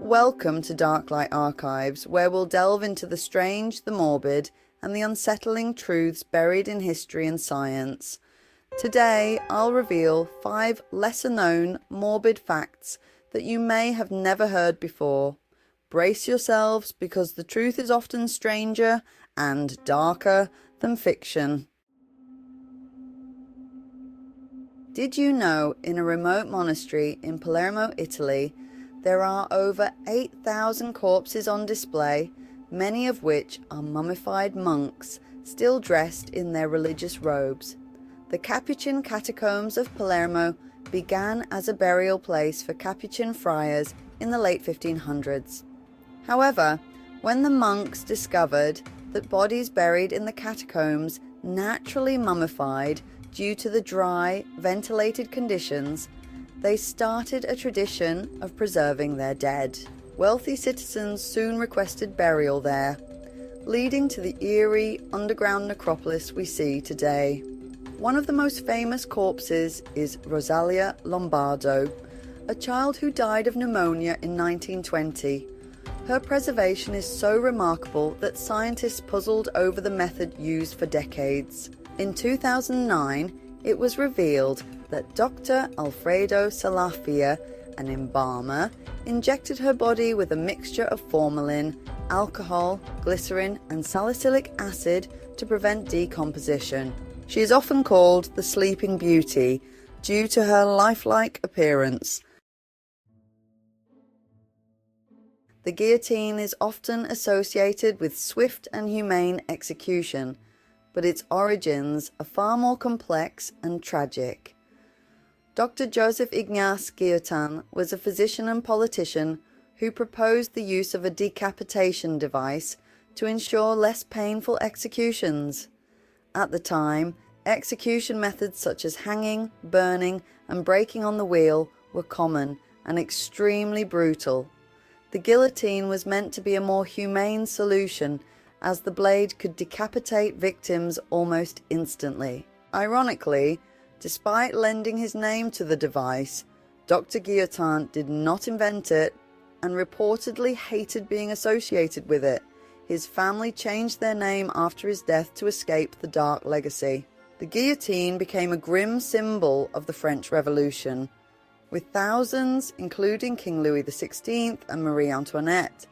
Welcome to Darklight Archives, where we'll delve into the strange, the morbid, and the unsettling truths buried in history and science. Today, I'll reveal 5 lesser-known morbid facts that you may have never heard before. Brace yourselves, because the truth is often stranger and darker than fiction. Did you know in a remote monastery in Palermo, Italy, there are over 8,000 corpses on display, many of which are mummified monks still dressed in their religious robes? The Capuchin Catacombs of Palermo began as a burial place for Capuchin friars in the late 1500s. However, when the monks discovered that bodies buried in the catacombs naturally mummified due to the dry, ventilated conditions, they started a tradition of preserving their dead. Wealthy citizens soon requested burial there, leading to the eerie underground necropolis we see today. One of the most famous corpses is Rosalia Lombardo, a child who died of pneumonia in 1920. Her preservation is so remarkable that scientists puzzled over the method used for decades. In 2009, it was revealed that Dr. Alfredo Salafia, an embalmer, injected her body with a mixture of formalin, alcohol, glycerin, and salicylic acid to prevent decomposition. She is often called the Sleeping Beauty due to her lifelike appearance. The guillotine is often associated with swift and humane execution, but its origins are far more complex and tragic. Dr. Joseph Ignace Guillotine was a physician and politician who proposed the use of a decapitation device to ensure less painful executions. At the time, execution methods such as hanging, burning, and breaking on the wheel were common and extremely brutal. The guillotine was meant to be a more humane solution, as the blade could decapitate victims almost instantly. Ironically, despite lending his name to the device, Dr. Guillotine did not invent it and reportedly hated being associated with it. His family changed their name after his death to escape the dark legacy. The guillotine became a grim symbol of the French Revolution, with thousands, including King Louis XVI and Marie Antoinette,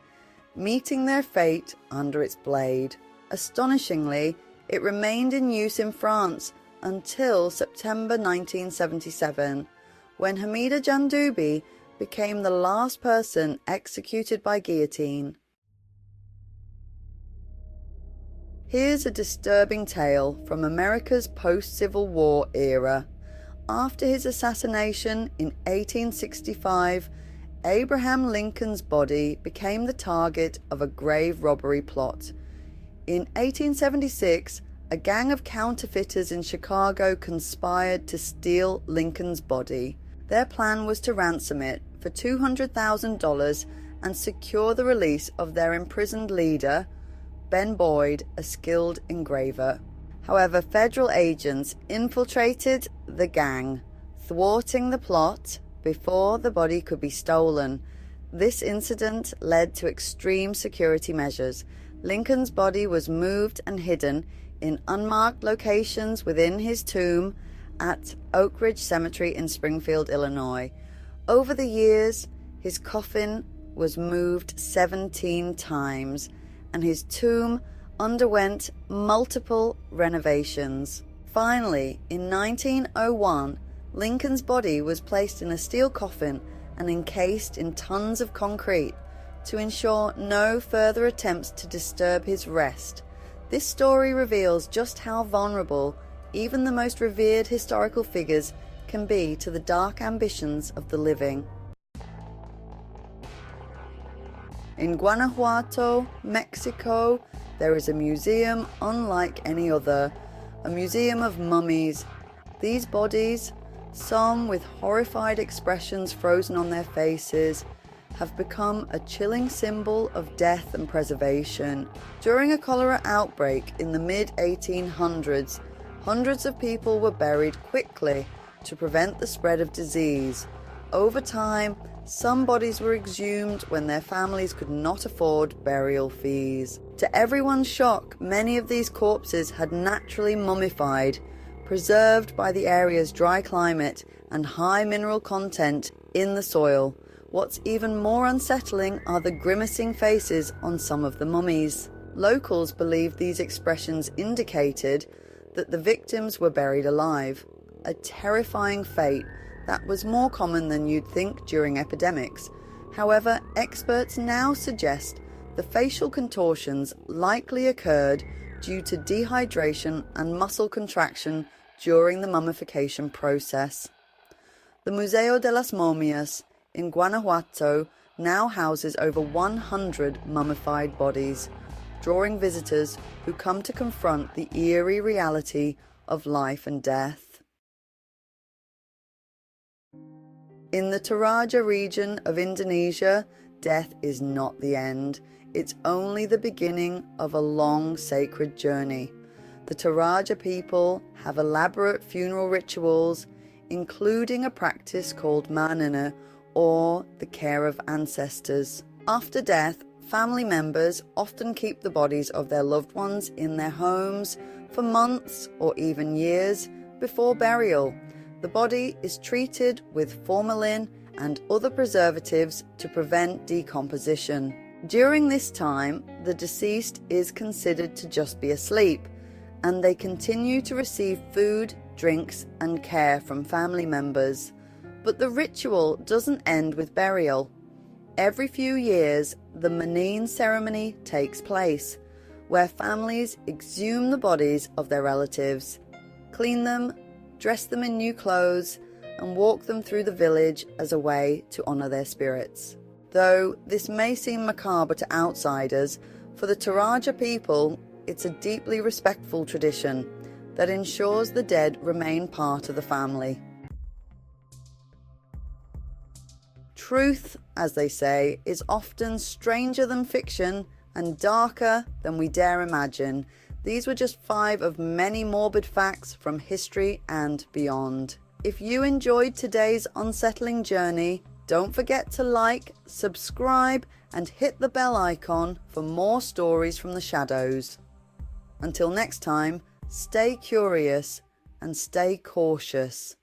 meeting their fate under its blade. Astonishingly, it remained in use in France until September 1977, when Hamida Jandoubi became the last person executed by guillotine. Here's a disturbing tale from America's post-Civil War era. After his assassination in 1865, Abraham Lincoln's body became the target of a grave robbery plot. In 1876, a gang of counterfeiters in Chicago conspired to steal Lincoln's body. Their plan was to ransom it for $200,000 and secure the release of their imprisoned leader, Ben Boyd, a skilled engraver. However, federal agents infiltrated the gang, thwarting the plot before the body could be stolen. This incident led to extreme security measures. Lincoln's body was moved and hidden in unmarked locations within his tomb at Oak Ridge Cemetery in Springfield, Illinois. Over the years, his coffin was moved 17 times, and his tomb underwent multiple renovations. Finally, in 1901, Lincoln's body was placed in a steel coffin and encased in tons of concrete to ensure no further attempts to disturb his rest. This story reveals just how vulnerable even the most revered historical figures can be to the dark ambitions of the living. In Guanajuato, Mexico, there is a museum unlike any other, a museum of mummies. These bodies, some with horrified expressions frozen on their faces, have become a chilling symbol of death and preservation. During a cholera outbreak in the mid-1800s, hundreds of people were buried quickly to prevent the spread of disease. Over time, some bodies were exhumed when their families could not afford burial fees. To everyone's shock, many of these corpses had naturally mummified, preserved by the area's dry climate and high mineral content in the soil. What's even more unsettling are the grimacing faces on some of the mummies. Locals believed these expressions indicated that the victims were buried alive, a terrifying fate that was more common than you'd think during epidemics. However, experts now suggest the facial contortions likely occurred due to dehydration and muscle contraction during the mummification process. The Museo de las Momias in Guanajuato now houses over 100 mummified bodies, drawing visitors who come to confront the eerie reality of life and death. In the Toraja region of Indonesia, death is not the end. It's only the beginning of a long sacred journey. The Toraja people have elaborate funeral rituals, including a practice called manana, or the care of ancestors. After death, family members often keep the bodies of their loved ones in their homes for months or even years before burial. The body is treated with formalin and other preservatives to prevent decomposition. During this time, the deceased is considered to just be asleep, and they continue to receive food, drinks, and care from family members. But the ritual doesn't end with burial. Every few years, the Manin ceremony takes place, where families exhume the bodies of their relatives, clean them, dress them in new clothes, and walk them through the village as a way to honour their spirits. Though this may seem macabre to outsiders, for the Toraja people, it's a deeply respectful tradition that ensures the dead remain part of the family. Truth, as they say, is often stranger than fiction and darker than we dare imagine. These were just 5 of many morbid facts from history and beyond. If you enjoyed today's unsettling journey, don't forget to like, subscribe, and hit the bell icon for more stories from the shadows. Until next time, stay curious and stay cautious.